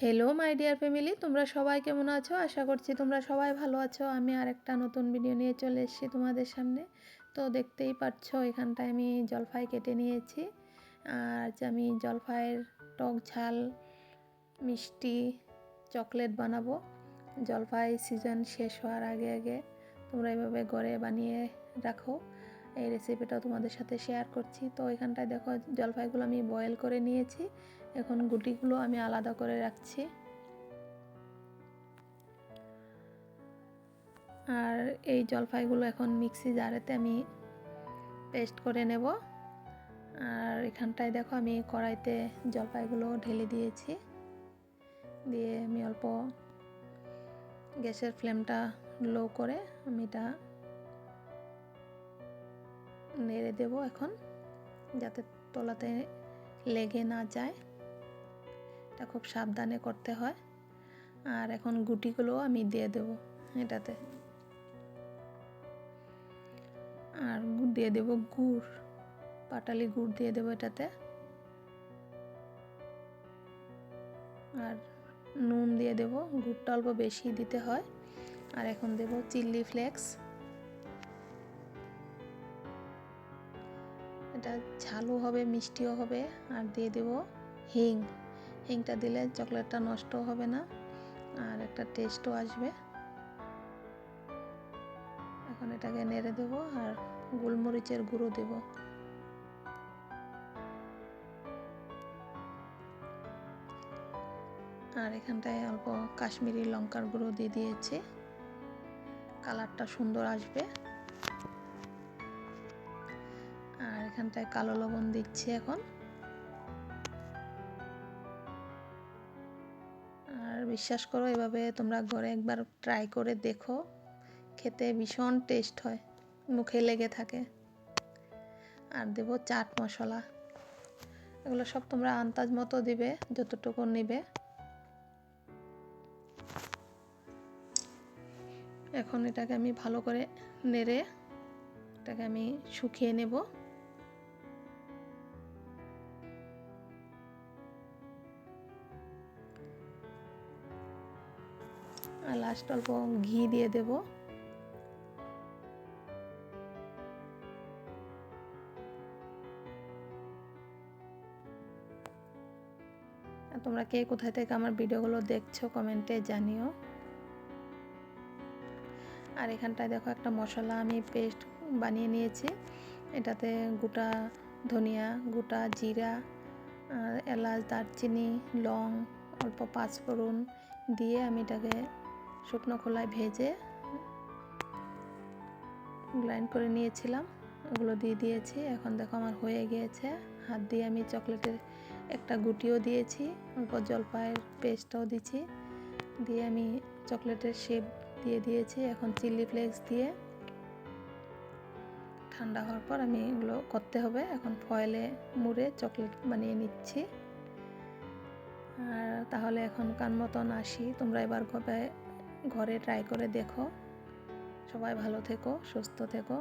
Hello my dear family, তোমরা সবাই কেমন আছো? আশা করছি তোমরা সবাই ভালো আছো। আমি আরেকটা নতুন ভিডিও নিয়ে চলে এসেছি তোমাদের সামনে। তো দেখতেই পাচ্ছ এখানটায় আমি জলপাই কেটে নিয়েছি। আর আমি জলপাইয়ের টক ঝাল মিষ্টি চকলেট বানাবো। জলপাই সিজন শেষ হওয়ার আগে আগে তোমরা এভাবে ঘরে বানিয়ে রাখো। এই রেসিপিটা তোমাদের সাথে শেয়ার করছি। তো এখানটায় দেখো জলপাইগুলো আমি বয়েল করে নিয়েছি। এখন গুটিগুলো আমি আলাদা করে রাখছি। আর এই জলপাইগুলো এখন মিক্সি জারেতে আমি পেস্ট করে নেব। আর এখানটায় দেখো আমি কড়াইতে জলপাইগুলো ঢেলে দিয়েছি। দিয়ে আমি অল্প গ্যাসের ফ্লেমটা লো করে আমি এটা নেড়ে দেব এখন, যাতে তলাতে লেগে না যায়। এটা খুব সাবধানে করতে হয়। আর এখন গুটিগুলো আমি দিয়ে দেব এটাতে। আর দিয়ে দেব গুড়, পাটালি গুড় দিয়ে দেব এটাতে। আর নুন দিয়ে দেব, গুড়টা অল্প বেশি দিতে হয়। আর এখন দেব চিলি ফ্লেক্স, এটা ঝালও হবে মিষ্টিও হবে। আর দিয়ে দেব হিং, হিংটা দিলে চকলেটটা নষ্ট হবে না আর একটা টেস্টও আসবে। এখন এটাকে নেড়ে দেব আর গোলমরিচের গুঁড়ো দেব। আর এখানটায় অল্প কাশ্মীরি লঙ্কার গুঁড়ো দিয়ে দিয়েছি, কালারটা সুন্দর আসবে। আর এখানটায় কালো লবণ দিচ্ছি এখন। আর বিশ্বাস করো, এভাবে তোমরা ঘরে একবার ট্রাই করে দেখো, খেতে ভীষণ টেস্ট হয়, মুখে লেগে থাকে। আর দেব চাট মশলা, এগুলো সব তোমরা আন্দাজ মতো দিবে, যতটুকু নিবে। এখন এটাকে আমি ভালো করে নেড়ে এটাকে আমি শুকিয়ে নেব। আর লাস্ট অল্প ঘি দিয়ে দেব। তোমরা কে কোথায় থেকে আমার ভিডিওগুলো দেখছো কমেন্টে জানিও। আর এখানটায় দেখো একটা মশলা আমি পেস্ট বানিয়ে নিয়েছি। এটাতে গোটা ধনিয়া, গোটা জিরা, এলাচ, দারচিনি, লং, অল্প পাঁচফোড়ন দিয়ে আমি এটাকে শুকনো খোলায় ভেজে গ্রাইন্ড করে নিয়েছিলাম, ওগুলো দিয়ে দিয়েছি। এখন দেখো আমার হয়ে গিয়েছে। হাত দিয়ে আমি চকলেটের একটা গুটিও দিয়েছি, অল্প জলপাইয়ের পেস্টটাও দিয়েছি, দিয়ে আমি চকলেটের শেপ দিয়ে দিয়েছি। এখন চিলি ফ্লেক্স দিয়ে ঠান্ডা হওয়ার পর আমি এগুলো করতে হবে। এখন ফয়েলে মুড়ে চকলেট বানিয়ে নিচ্ছি। আর তাহলে এখনকার মতন আসি, তোমরা এবার ঘরে ট্রাই করে দেখো। সবাই ভালো থেকো, সুস্থ থেকো।